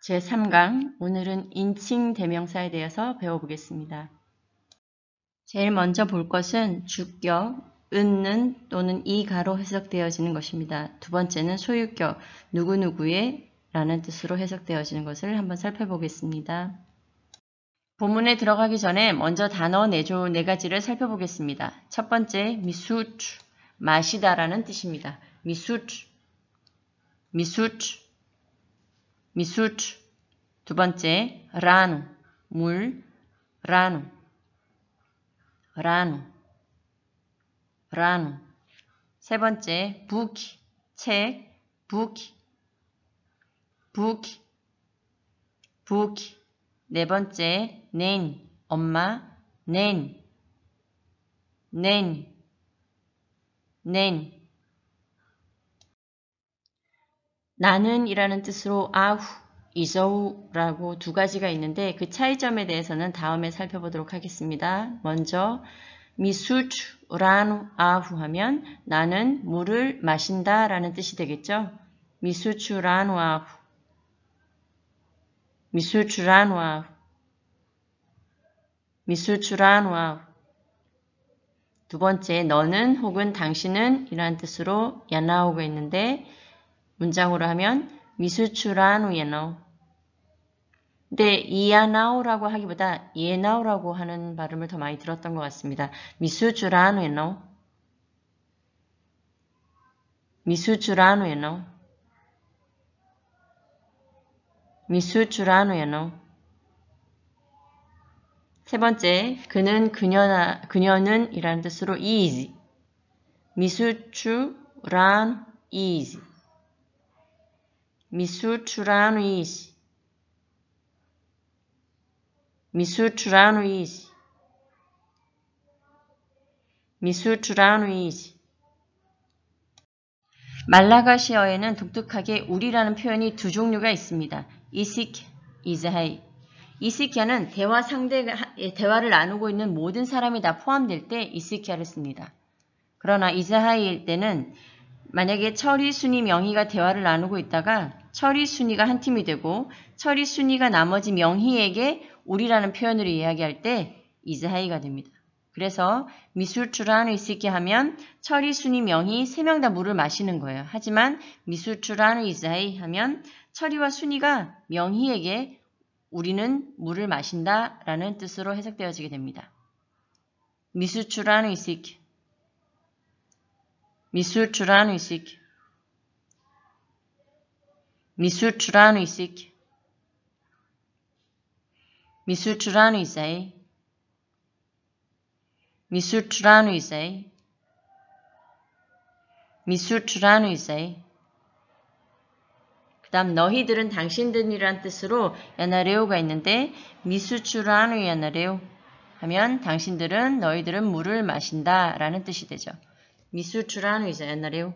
제3강 오늘은 인칭 대명사에 대해서 배워보겠습니다. 제일 먼저 볼 것은 주격, 은는 또는 이가로 해석되어지는 것입니다. 두 번째는 소유격, 누구누구의 라는 뜻으로 해석되어지는 것을 한번 살펴보겠습니다. 본문에 들어가기 전에 먼저 단어 내조 4가지를 살펴보겠습니다. 첫 번째, 미수추, 마시다라는 뜻입니다. 미수추, 미수추, 미수추. 두 번째, 라누, 물, 라누, 라누, 라누. 세 번째, 부키, 책, 부키, 부키, 부키. 네 번째, 넨, 엄마, 넨, 넨, 넨. 나는 이라는 뜻으로 아후, 이저우라고 2가지가 있는데 그 차이점에 대해서는 다음에 살펴보도록 하겠습니다. 먼저 미수추 라누 아후 하면 나는 물을 마신다 라는 뜻이 되겠죠. 미수추 라누 아후, 미수추 라누 아후, 미수추 라누 아후. 두 번째, 너는 혹은 당신은 이라는 뜻으로 야나오가 있는데 문장으로 하면 미수추 라누 야나오. 근데 이야나오라고 하기보다 예나오라고 하는 발음을 더 많이 들었던 것 같습니다. 미수추 라누 야나오, 미수추 라누 야나오, 미수추 라누 야나오. 세 번째, 그는, 그녀는 이라는 뜻으로 is, 미수추 라누 is, 미수추 라누 is, 미수추 라누 is, 미수추 라누 is. 말라가시어에는 독특하게 우리라는 표현이 2종류가 있습니다. 이시키, 이즈하이. 이시키아는 대화를 나누고 있는 모든 사람이 다 포함될 때 이시키아를 씁니다. 그러나 이즈하이일 때는 만약에 처리, 순위, 명희가 대화를 나누고 있다가 처리, 순위가 한 팀이 되고 처리, 순위가 나머지 명희에게 우리라는 표현으로 이야기할 때 이즈하이가 됩니다. 그래서 미술추라는 이시키 하면 처리, 순위, 명희 3명 다 물을 마시는 거예요. 하지만 미술추라는 이즈하이 하면 처리와 순위가 명희에게 우리는 물을 마신다 라는 뜻으로 해석되어지게 됩니다. 미술추라는 이시키, 미술추라는 이시키, 미술추라는 이시키, 미술추라는 이사이, 미술추라는 이사이, 미술추라는 이사이. 그 다음 너희들은 당신들이란 뜻으로 야나레오가 있는데 미술추라는 야나레오 하면 당신들은 너희들은 물을 마신다 라는 뜻이 되죠. 미술추라는 이사 야나레오,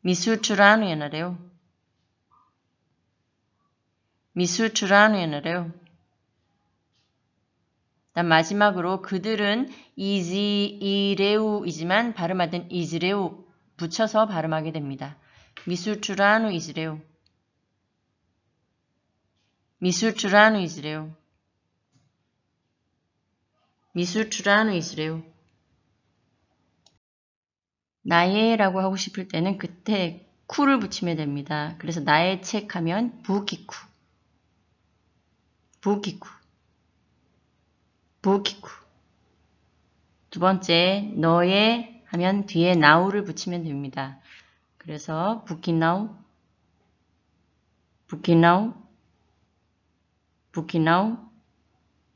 미술추라는 야나레오, 미술추라는 야나레오. 다음 마지막으로 그들은 이지이레우이지만 발음하던 이즈레우 붙여서 발음하게 됩니다. 미술추라누 이즈레우, 미술추라누 이즈레우, 미술추라누 이즈레우. 나의라고 하고 싶을 때는 그때 쿠를 붙이면 됩니다. 그래서 나의 책 하면 부키쿠, 부키쿠, 부키쿠. 두 번째, 너의 하면 뒤에 나우를 붙이면 됩니다. 그래서 부키나우, 부키나우, 부키나우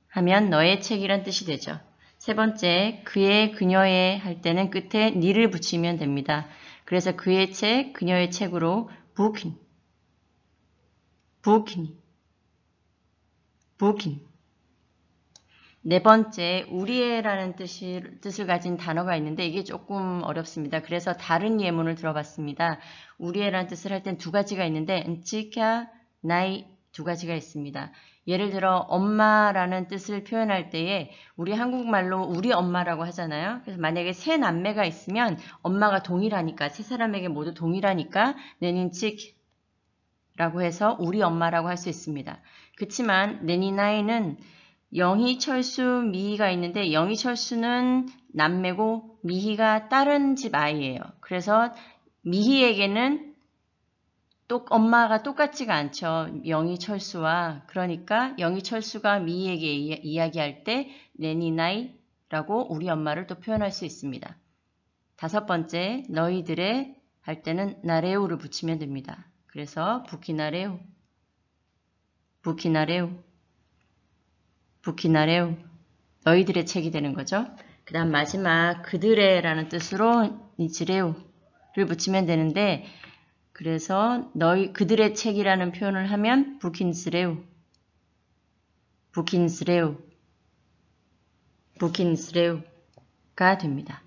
하면 너의 책이란 뜻이 되죠. 세 번째, 그의, 그녀의 할 때는 끝에 니를 붙이면 됩니다. 그래서 그의 책, 그녀의 책으로 부킨, 부킨, 부킨. 네 번째, 우리의라는 뜻을 가진 단어가 있는데 이게 조금 어렵습니다. 그래서 다른 예문을 들어봤습니다. 우리의라는 뜻을 할 땐 2가지가 있는데 은치캬, 나이 2가지가 있습니다. 예를 들어 엄마라는 뜻을 표현할 때에 우리 한국말로 우리 엄마라고 하잖아요. 그래서 만약에 3남매가 있으면 엄마가 동일하니까 3사람에게 모두 동일하니까 내는 칙 라고 해서 우리 엄마라고 할 수 있습니다. 그치만 네니나이는 영희, 철수, 미희가 있는데 영희, 철수는 남매고 미희가 다른 집 아이예요. 그래서 미희에게는 엄마가 똑같지가 않죠. 영희, 철수와. 그러니까 영희, 철수가 미희에게 이야기할 때 네니나이라고 우리 엄마를 또 표현할 수 있습니다. 5번째, 너희들의 할 때는 나레우를 붙이면 됩니다. 그래서 부키나레우, 부키나레우, 부키나레우, 너희들의 책이 되는 거죠. 그 다음 마지막 그들의 라는 뜻으로 니츠레우를 붙이면 되는데 그래서 그들의 책이라는 표현을 하면 부킨스레우, 부킨스레우, 부킨스레우가 됩니다.